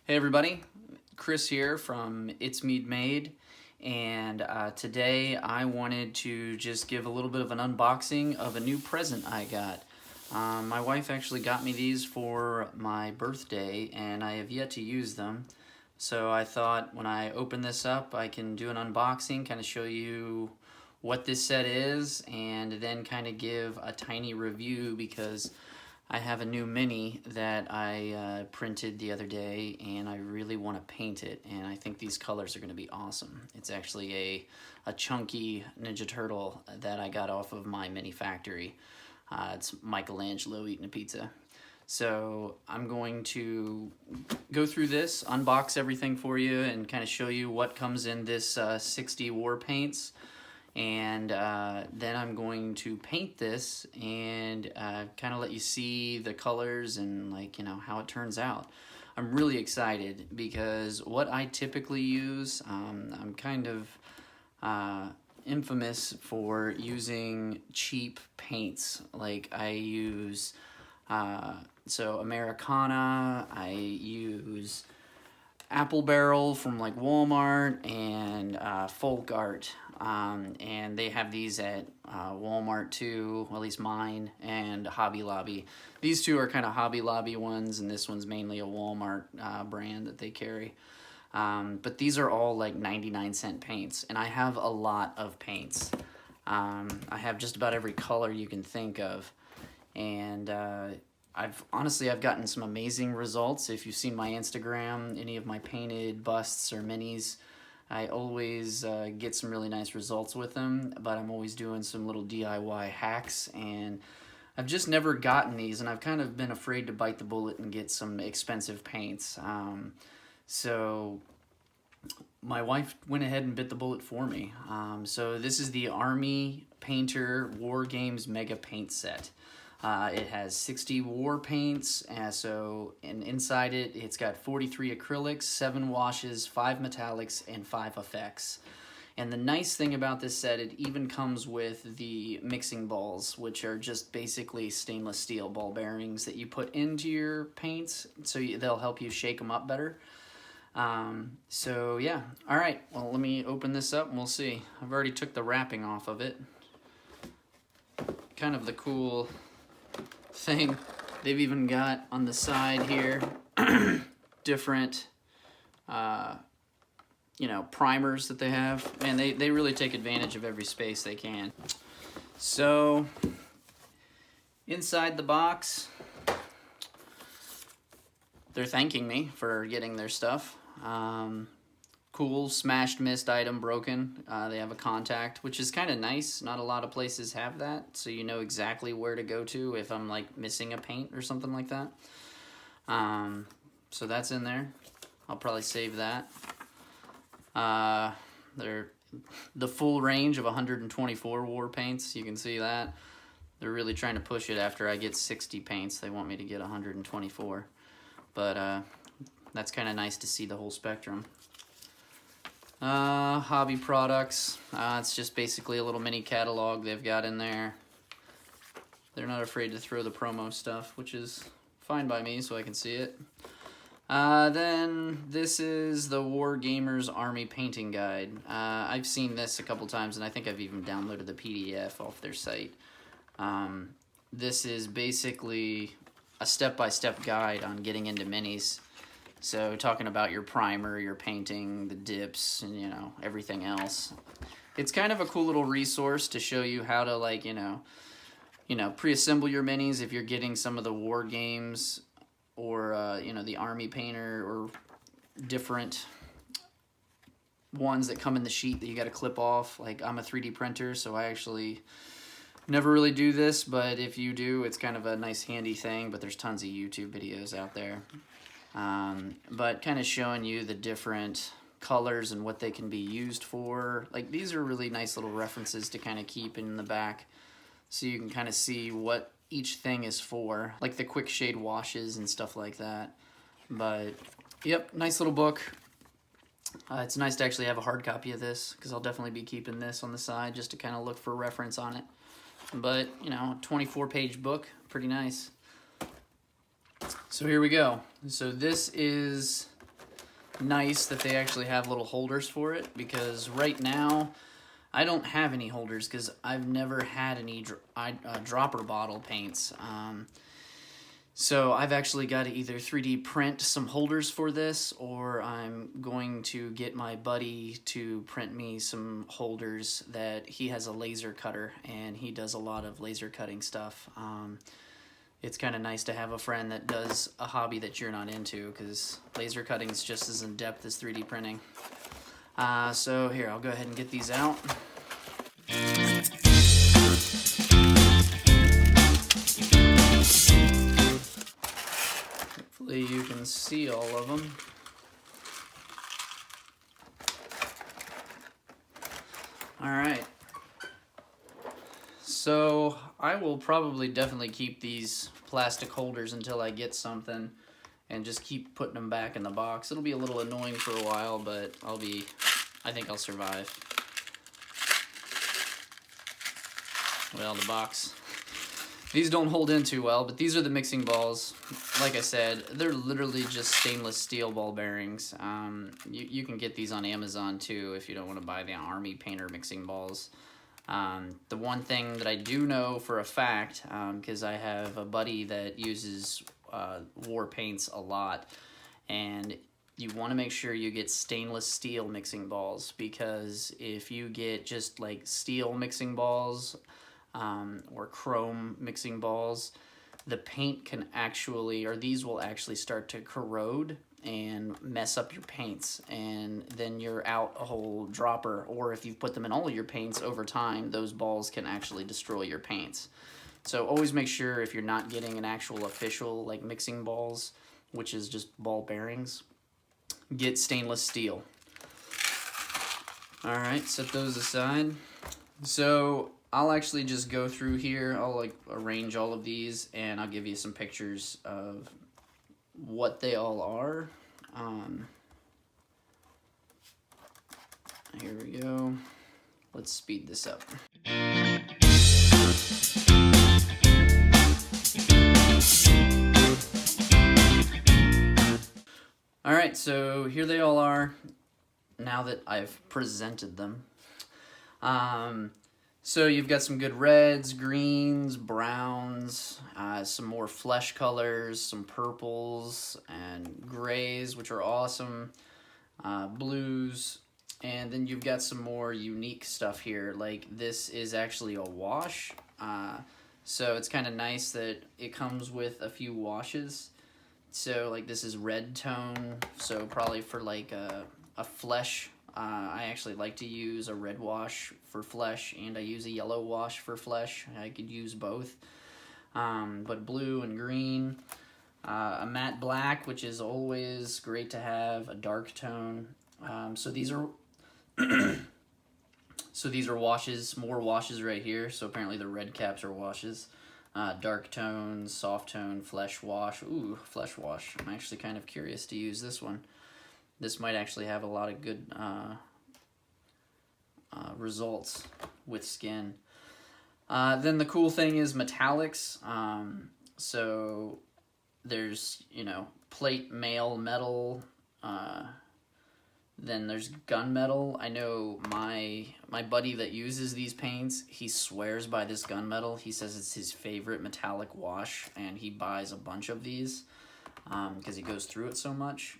Hey everybody, Chris here from MeaD, and today I wanted to just give a little bit of an unboxing of a new present I got. My wife actually got me these for my birthday and I have yet to use them. So I thought when I open this up I can do an unboxing, kind of show you what this set is, and then kind of give a tiny review because I have a new mini that I printed the other day and I really want to paint it, and I think these colors are going to be awesome. It's actually a chunky Ninja Turtle that I got off of my mini factory. It's Michelangelo eating a pizza. So I'm going to go through this, unbox everything for you, and kind of show you what comes in this 60 war paints. And then I'm going to paint this and kind of let you see the colors and, like, you know, how it turns out. I'm really excited because what I typically use, I'm kind of infamous for using cheap paints. Like I use, so Americana, I use Apple Barrel from like Walmart, and Folk Art, and they have these at Walmart too, at least mine, and Hobby Lobby. These two are kind of Hobby Lobby ones, and this one's mainly a Walmart brand that they carry. But these are all like 99-cent paints, and I have a lot of paints. I have just about every color you can think of, and I've gotten some amazing results. If you've seen my Instagram, any of my painted busts or minis, I always get some really nice results with them, but I'm always doing some little DIY hacks, and I've just never gotten these, and I've kind of been afraid to bite the bullet and get some expensive paints. So my wife went ahead and bit the bullet for me. So this is the Army Painter War Games Mega Paint Set. It has 60 war paints, and inside it, it's got 43 acrylics, 7 washes, 5 metallics, and 5 effects. And the nice thing about this set, it even comes with the mixing balls, which are just basically stainless steel ball bearings that you put into your paints, so they'll help you shake them up better. So yeah, all right, well, let me open this up and we'll see. I've already took the wrapping off of it. Kind of the cool thing, they've even got on the side here different you know, primers that they have, and they really take advantage of every space they can. So inside the box, they're thanking me for getting their stuff. Cool smashed mist item broken. They have a contact, which is kind of nice. Not a lot of places have that, so you know exactly where to go to if I'm like missing a paint or something like that. So that's in there. I'll probably save that. They're the full range of 124 war paints. You can see that. They're really trying to push it after I get 60 paints. They want me to get 124. But that's kind of nice to see the whole spectrum. Hobby products. It's just basically a little mini catalog they've got in there. They're not afraid to throw the promo stuff, which is fine by me, so I can see it. Then this is the War Gamers Army Painting Guide. I've seen this a couple times, and I think I've even downloaded the PDF off their site. This is basically a step-by-step guide on getting into minis. So talking about your primer, your painting, the dips, and, you know, everything else. It's kind of a cool little resource to show you how to, like, you know, pre-assemble your minis if you're getting some of the war games, or you know, the Army Painter, or different ones that come in the sheet that you got to clip off. Like, I'm a 3D printer, so I actually never really do this, but if you do, it's kind of a nice handy thing. But there's tons of YouTube videos out there. But kind of showing you the different colors and what they can be used for. Like, these are really nice little references to kind of keep in the back, so you can kind of see what each thing is for, like the quick shade washes and stuff like that. But yep, nice little book. It's nice to actually have a hard copy of this, because I'll definitely be keeping this on the side just to kind of look for reference on it. But, you know, 24-page book, pretty nice. So here we go. So this is nice that they actually have little holders for it, because right now I don't have any holders because I've never had any dropper bottle paints. So I've actually got to either 3D print some holders for this, or I'm going to get my buddy to print me some holders. That he has a laser cutter and he does a lot of laser cutting stuff. It's kind of nice to have a friend that does a hobby that you're not into, because laser cutting is just as in depth as 3D printing. So here, I'll go ahead and get these out. Hopefully you can see all of them. All right. So I will probably definitely keep these plastic holders until I get something, and just keep putting them back in the box. It'll be a little annoying for a while, but I think I'll survive. Well, the box. These don't hold in too well, but these are the mixing balls. Like I said, they're literally just stainless steel ball bearings. You can get these on Amazon too if you don't want to buy the Army Painter mixing balls. The one thing that I do know for a fact, because I have a buddy that uses war paints a lot, and you want to make sure you get stainless steel mixing balls, because if you get just like steel mixing balls or chrome mixing balls, the paint can actually, or these will actually start to corrode and mess up your paints, and then you're out a whole dropper. Or if you've put them in all of your paints over time, those balls can actually destroy your paints. So always make sure, if you're not getting an actual official like mixing balls, which is just ball bearings, get stainless steel. All right, set those aside. So I'll actually just go through here. I'll like arrange all of these, and I'll give you some pictures of what they all are. Here we go. Let's speed this up. All right, so here they all are now that I've presented them. So you've got some good reds, greens, browns, some more flesh colors, some purples and grays, which are awesome, blues, and then you've got some more unique stuff here. Like this is actually a wash, so it's kind of nice that it comes with a few washes. So like this is red tone, so probably for like a flesh. I actually like to use a red wash for flesh, and I use a yellow wash for flesh. I could use both. But blue and green. A matte black, which is always great to have. A dark tone. So these are washes, more washes right here. So apparently the red caps are washes. Dark tones, soft tone, flesh wash. Ooh, flesh wash. I'm actually kind of curious to use this one. This might actually have a lot of good results with skin. Then the cool thing is metallics. So there's, plate mail metal. Then there's gunmetal. I know my buddy that uses these paints, he swears by this gunmetal. He says it's his favorite metallic wash, and he buys a bunch of these because he goes through it so much.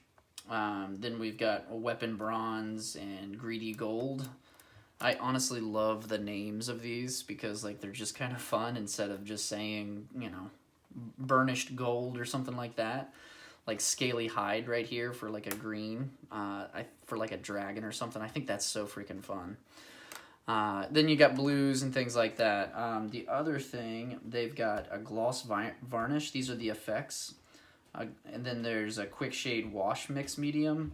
Then we've got a weapon bronze and greedy gold. I honestly love the names of these because like they're just kind of fun, instead of just saying, burnished gold or something like that. Like scaly hide right here for like a green, for like a dragon or something. I think that's so freaking fun. Then you got blues and things like that. The other thing, they've got a gloss varnish. These are the effects. And then there's a quick shade wash mix medium.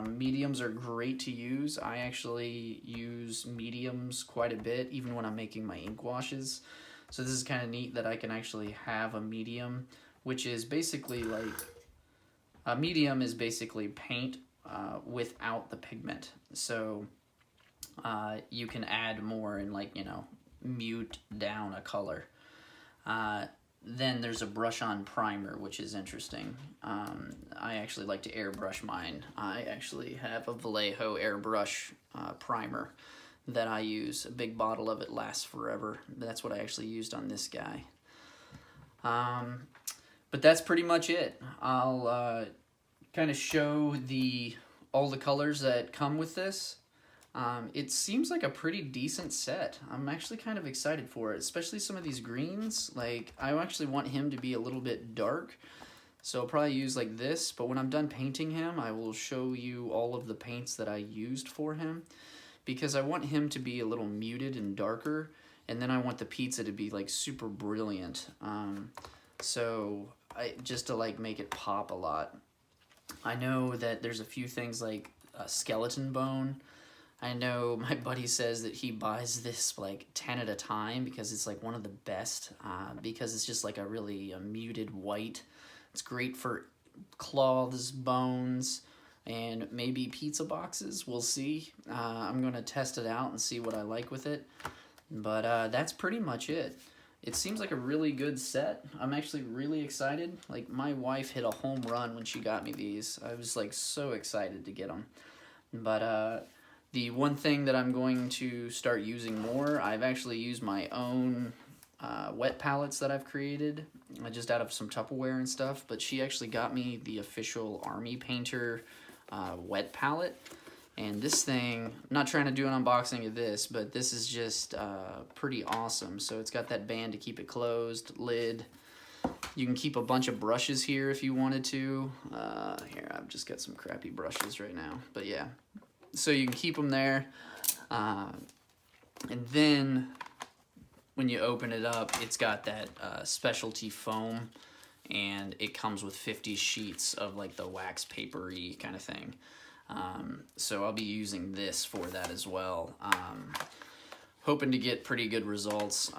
Mediums are great to use. I actually use mediums quite a bit, even when I'm making my ink washes. So this is kind of neat that I can actually have a medium, which is basically like, a medium is basically paint without the pigment. So you can add more and like, mute down a color. then there's a brush-on primer, which is interesting. I actually like to airbrush mine. I actually have a Vallejo airbrush primer that I use. A big bottle of it lasts forever. That's what I actually used on this guy. But that's pretty much it. I'll kind of show all the colors that come with this. It seems like a pretty decent set. I'm actually kind of excited for it, especially some of these greens. Like, I actually want him to be a little bit dark, so I'll probably use like this, but when I'm done painting him, I will show you all of the paints that I used for him, because I want him to be a little muted and darker, and then I want the pizza to be like super brilliant. Just to like make it pop a lot. I know that there's a few things like a skeleton bone. I know my buddy says that he buys this like 10 at a time because it's like one of the best, because it's just like a really muted white. It's great for cloths, bones, and maybe pizza boxes. We'll see. I'm going to test it out and see what I like with it. But that's pretty much it. It seems like a really good set. I'm actually really excited. Like, my wife hit a home run when she got me these. I was like so excited to get them. But the one thing that I'm going to start using more, I've actually used my own wet palettes that I've created, just out of some Tupperware and stuff, but she actually got me the official Army Painter wet palette. And this thing, I'm not trying to do an unboxing of this, but this is just pretty awesome. So it's got that band to keep it closed, lid. You can keep a bunch of brushes here if you wanted to. Here, I've just got some crappy brushes right now, but yeah. So you can keep them there, and then when you open it up, it's got that specialty foam, and it comes with 50 sheets of like the wax papery kind of thing. So I'll be using this for that as well. Hoping to get pretty good results.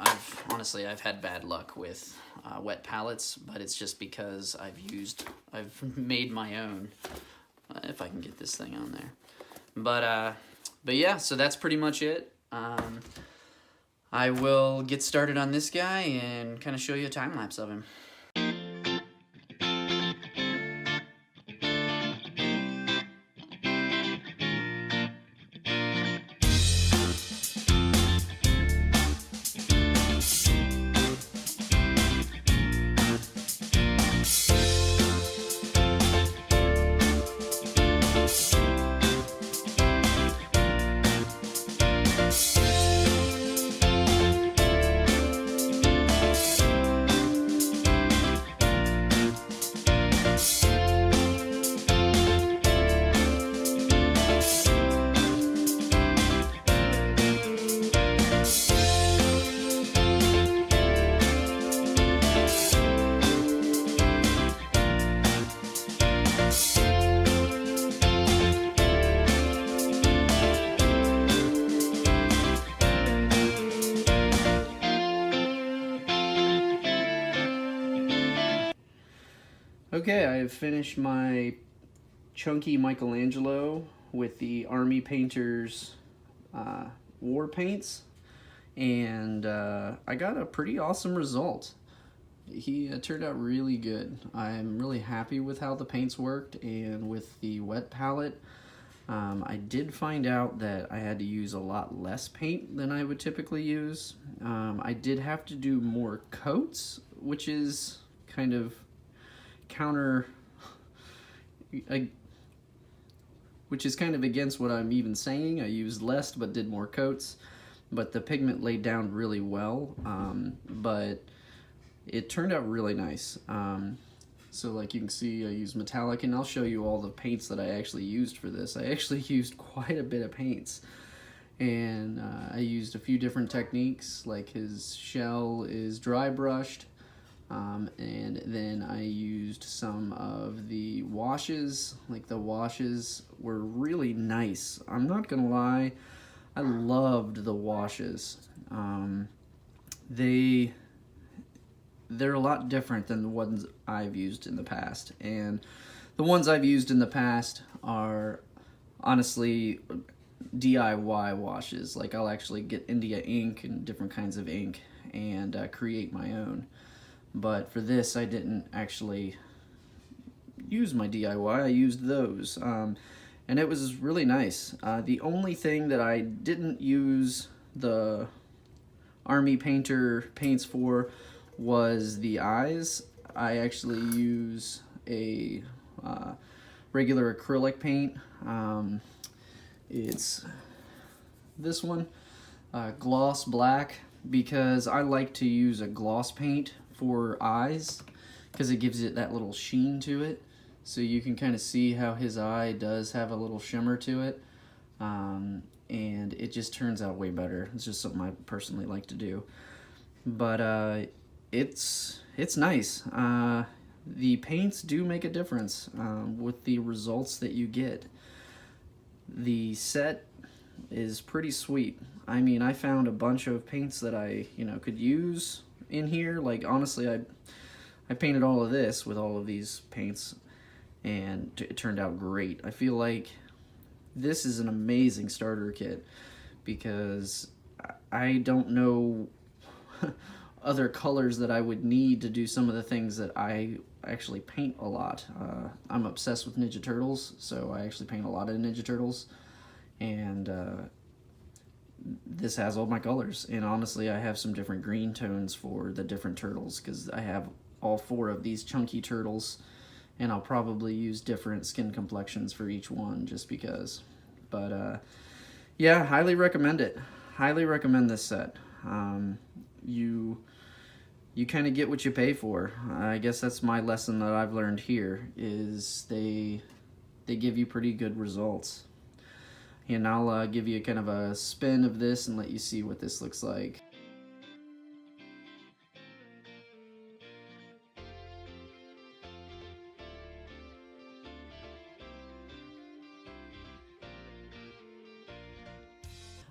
Honestly, I've had bad luck with wet palettes, but it's just because I've made my own. If I can get this thing on there. But yeah, so that's pretty much it. I will get started on this guy and kind of show you a time lapse of him. Okay, I have finished my chunky Michelangelo with the Army Painters war paints, and I got a pretty awesome result. He turned out really good. I'm really happy with how the paints worked, and with the wet palette. I did find out that I had to use a lot less paint than I would typically use. I did have to do more coats, which is kind of which is kind of against what I'm even saying. I used less but did more coats, but the pigment laid down really well, but it turned out really nice. So like you can see, I used metallic, and I'll show you all the paints that I actually used for this. I actually used quite a bit of paints, and I used a few different techniques. Like his shell is dry brushed, and then I used some of the washes. Like the washes were really nice. I'm not gonna lie, I loved the washes. They're a lot different than the ones I've used in the past, and the ones I've used in the past are honestly DIY washes. Like I'll actually get India ink and different kinds of ink and create my own. But for this, I didn't actually use my DIY. I used those, and it was really nice. The only thing that I didn't use the Army Painter paints for was the eyes. I actually use a regular acrylic paint. It's this one, gloss black, because I like to use a gloss paint for eyes because it gives it that little sheen to it. So you can kind of see how his eye does have a little shimmer to it. And it just turns out way better. It's just something I personally like to do. But it's nice. The paints do make a difference with the results that you get. The set is pretty sweet. I mean, I found a bunch of paints that I, could use in here. Like, honestly, I painted all of this with all of these paints, and it turned out great. I feel like this is an amazing starter kit because I don't know other colors that I would need to do some of the things that I actually paint a lot. I'm obsessed with Ninja Turtles, so I actually paint a lot of Ninja Turtles, and this has all my colors. And honestly, I have some different green tones for the different turtles because I have all 4 of these chunky turtles, and I'll probably use different skin complexions for each one just because. But yeah, highly recommend it. Highly recommend this set. You kind of get what you pay for. I guess that's my lesson that I've learned here, is they give you pretty good results. And I'll give you kind of a spin of this and let you see what this looks like.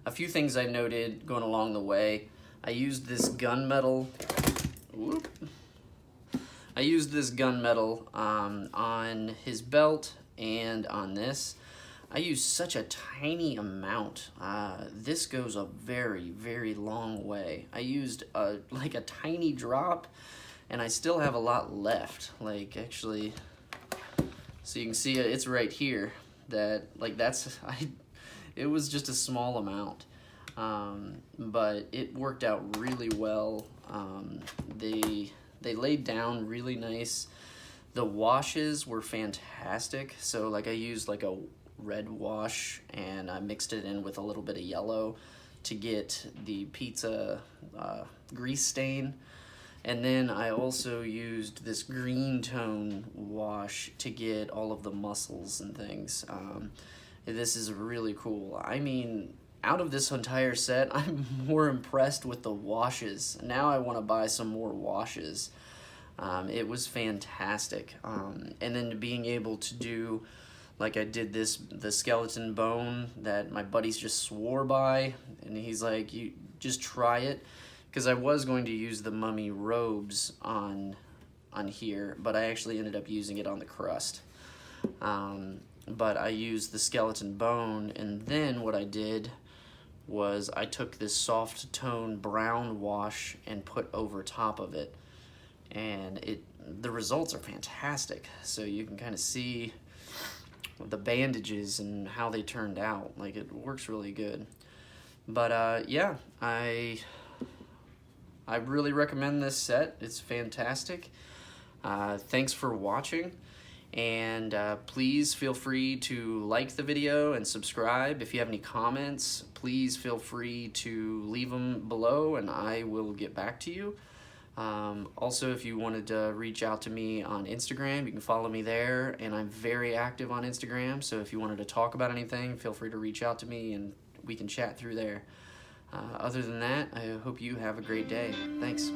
A few things I noted going along the way. I used this gunmetal. I used this gunmetal on his belt and on this. I used such a tiny amount. This goes a very, very long way. I used like a tiny drop, and I still have a lot left. Like, actually, so you can see it's right here. It was just a small amount, but it worked out really well. They laid down really nice. The washes were fantastic. So like I used like a red wash and I mixed it in with a little bit of yellow to get the pizza grease stain. And then I also used this green tone wash to get all of the muscles and things. This is really cool. I mean, out of this entire set, I'm more impressed with the washes. Now I want to buy some more washes. It was fantastic. And then being able to do, like I did the skeleton bone that my buddies just swore by, and he's like, you just try it. Because I was going to use the mummy robes on here, but I actually ended up using it on the crust. But I used the skeleton bone, and then what I did was I took this soft tone brown wash and put over top of it, and the results are fantastic. So you can kind of see the bandages and how they turned out. Like, it works really good. But yeah, I really recommend this set. It's fantastic. Thanks for watching, and please feel free to like the video and subscribe. If you have any comments, please feel free to leave them below and I will get back to you. Also, if you wanted to reach out to me on Instagram, you can follow me there, and I'm very active on Instagram, so if you wanted to talk about anything, feel free to reach out to me and we can chat through there. Other than that, I hope you have a great day. Thanks.